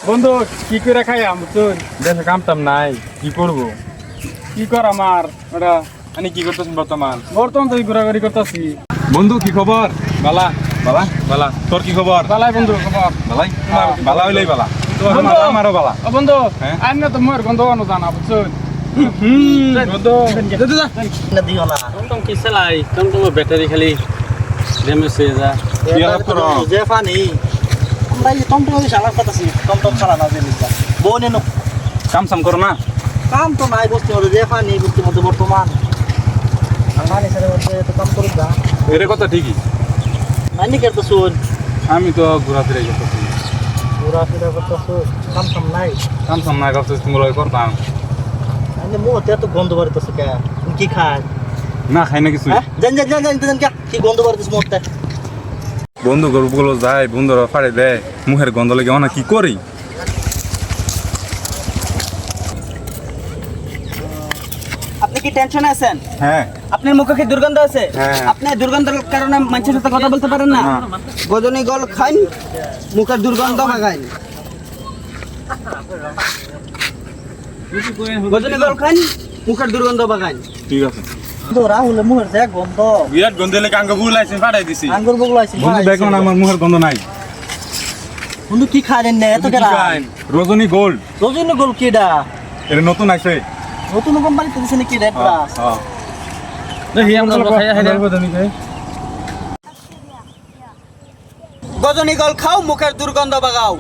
বন্ধু কি করে খাই বুঝছুন দেশে কাম টাম নাই কি করব কি কর আমার ওটা আমি কি করতেছি বর্তমান তো ঘোরাঘুরি করতেছি। বন্ধু কি খবর? বালা বালা বালা, তোর কি খবর? বালাই বন্ধু খবর বালাই বালা হইলেই বালা, বন্ধু আমারও বালা। ও বন্ধু হ্যাঁ? আইন না তো মোর গন্ধ আনো জানা বুঝছুন বন্ধু দিও না টমটম কি চালাই টমটমের ব্যাটারি খালি ড্যামেজ হয়ে যায়। কি হালত করো? যে ফানি আমরা এই টমটম চালার কথা ছিল, টমটম চালানা জিনিসটা বনে নো কাম সাম করো না? কাম তো নাই বস্তু মধ্যে যে ফানি বস্তু মধ্যে বর্তমান আমার হিসাবে মধ্যে তো কাম করুক না এর কথা ঠিকই, মানি করতে শুন আমি তো ঘোরাফেরা করতেছি, পুরা ফিরা করতে শুন কাম কাম নাই কাম সাম না করতেছি, তোমার করতাম আমি মুহূর্তে এত গন্ধ বাড়িতেছে কে তুমি কি খায় না, খাই না কিছু। হ্যাঁ জান জান জান জান কে কি গন্ধ বাড়িতেছে মুহূর্তে বন্ধু গরুগুলো যায়, বন্ধুরা ফাড়ে দেয়, মুখের গন্ধ লেগে অনেক কি করি। আপনি কি টেনশনে আছেন? হ্যাঁ আপনার মুখে কি দুর্গন্ধ আছে? হ্যাঁ। আপনি দুর্গন্ধের কারণে মানুষের সাথে কথা বলতে পারেন না? গজনী গল খাইন, মুখের দুর্গন্ধ ভাগাইন। গজনী গল খাইন, মুখের দুর্গন্ধ ভাগাইন। ঠিক আছে। তো রাহুল মুখের যে গন্ধ, বিরাট গন্ধ লেগে আঙ্গ বুলাইছে, ফাটাই দিছি। আঙ্গুর বগলাইছে। বন্ধু দেখো না আমার মুখের গন্ধ নাই। বন্ধু কি খাইলেন না এত কেরা? রজনী গোল্ড, রজনী গল কিডা? এটা নতুন আছে। নতুন কোম্পানিতে দিছেন কি রেড প্লাস? দেখি আমরা খাইয়া খাইয়া গজনী গল খাও, মুখের দুর্গন্ধ ভাগাও।